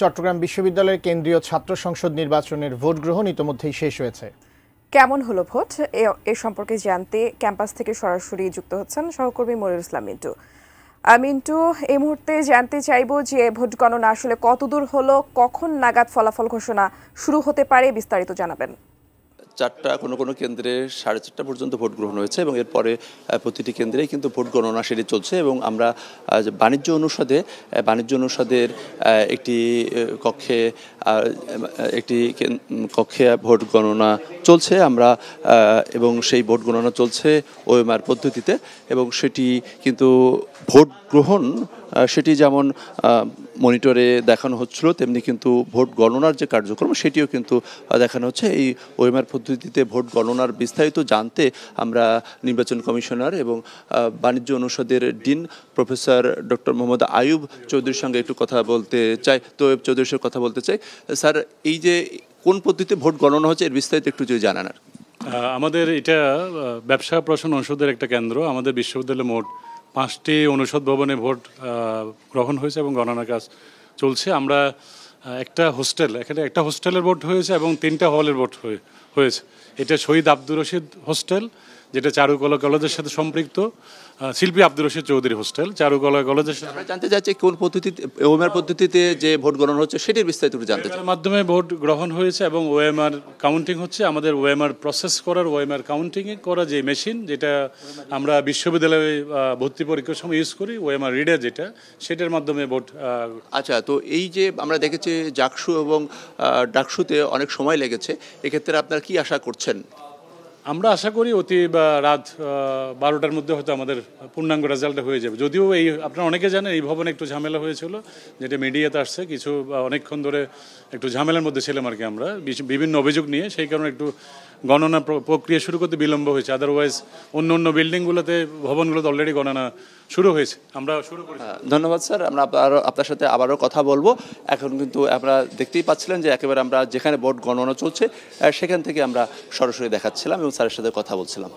চট্টগ্রাম বিশ্ববিদ্যালয়ের কেন্দ্রীয় ছাত্র সংসদ নির্বাচনের ভোট গ্রহণ ইতোমধ্যেই শেষ হয়েছে। কেমন হলো ভোট এ সম্পর্কে জানতে ক্যাম্পাস থেকে সরাসরি যুক্ত হচ্ছেন সহকর্মী মনিরুল ইসলাম মিন্টু। মিন্টু, এই মুহূর্তে জানতে চাইবো যে ভোট গণনা আসলে কতদূর হলো, কখন নাগাদ ফলাফল ঘোষণা শুরু হতে পারে, বিস্তারিত জানাবেন। 4টা কোনো কেন্দ্রে 4:30 পর্যন্ত ভোট গ্রহণ হয়েছে এবং এরপরে প্রতিটি কেন্দ্রেই কিন্তু ভোট গণনা সেটি চলছে এবং আমরা বাণিজ্য অনুষদের একটি কক্ষে ভোট গণনা চলছে এবং সেই ভোট গণনা চলছে ওএমআর পদ্ধতিতে এবং সেটি কিন্তু ভোট গ্রহণ সেটি যেমন মনিটরে দেখানো হচ্ছিল তেমনি কিন্তু ভোট গণনার যে কার্যক্রম সেটিও কিন্তু দেখানো হচ্ছে। এই ওএমআর পদ্ধতিতে ভোট গণনার বিস্তারিত জানতে আমরা নির্বাচন কমিশনার এবং বাণিজ্য অনুষদের dean professor doctor Mohammad Ayub চৌধুরীর সঙ্গে একটু কথা বলতে চাই। চৌধুরীর সঙ্গে কথা বলতে চাই। স্যার, এই যে কোন পদ্ধতিতে ভোট গণনা হচ্ছে এর বিস্তারিত একটু যদি জানান। আমাদের এটা ব্যবসা প্রশাসন অনুষদের একটা কেন্দ্র। আমাদের বিশ্ববিদ্যালয়ে মোট 5টি অনুষদ ভবনে ভোট গ্রহণ হয়েছে এবং গণনার কাজ চলছে। আমরা এখানে একটা হোস্টেলের ভোট হয়েছে এবং 3টা হলের ভোট হয়েছে। এটা শহীদ আব্দুর রশিদ হোস্টেল, যেটা চারুকলা কলেজের সাথে সম্পৃক্ত, শিল্পী আব্দুর রশিদ চৌধুরী হোস্টেল, চারুকলা কলেজের সাথে। জানতে চাচ্ছি কোন পদ্ধতিতে যে ভোট গণনা হচ্ছে সেটির বিস্তারিত জানতে চাই। মাধ্যমে ভোট গ্রহণ হয়েছে এবং ওএমআর কাউন্টিং হচ্ছে। আমাদের ওএমআর প্রসেস করার, ওএমআর কাউন্টিং করা যে মেশিন, যেটা আমরা বিশ্ববিদ্যালয়ে ভর্তি পরীক্ষার সময় ইউজ করি, ওএমআর রিডার যেটা, সেটার মাধ্যমে ভোট। আচ্ছা, তো এই যে আমরা দেখেছি জাকসু এবং ডাকসুতে অনেক সময় লেগেছে, এক্ষেত্রে আপনারা কি আশা করছেন? আমরা আশা করি রাত 12টার মধ্যে হয়তো আমাদের পূর্ণাঙ্গ রেজাল্ট হয়ে যাবে। যদিও আপনারা অনেকে জানেন এই ভবনে একটু ঝামেলা হয়েছিল, যেটা মিডিয়াতে আসছে, অনেকক্ষণ ধরে একটু ঝামেলার মধ্যে ছিলাম আর কি আমরা, বিভিন্ন অভিযোগ নিয়ে। সেই কারণে একটু গণনা প্রক্রিয়া শুরু করতে বিলম্ব হয়েছে। আদারওয়াইজ অন্য ভবনগুলোতে অলরেডি গণনা শুরু হয়েছে, আমরা শুরু করেছি। ধন্যবাদ স্যার। আমরা আপনার সাথে আবারও কথা বলবো। এখন কিন্তু আপনারা দেখতেই পাচ্ছিলেন যে একেবারে আমরা যেখানে ভোট গণনা চলছে সেখান থেকে আমরা সরাসরি দেখাচ্ছিলাম এবং স্যারের সাথে কথা বলছিলাম।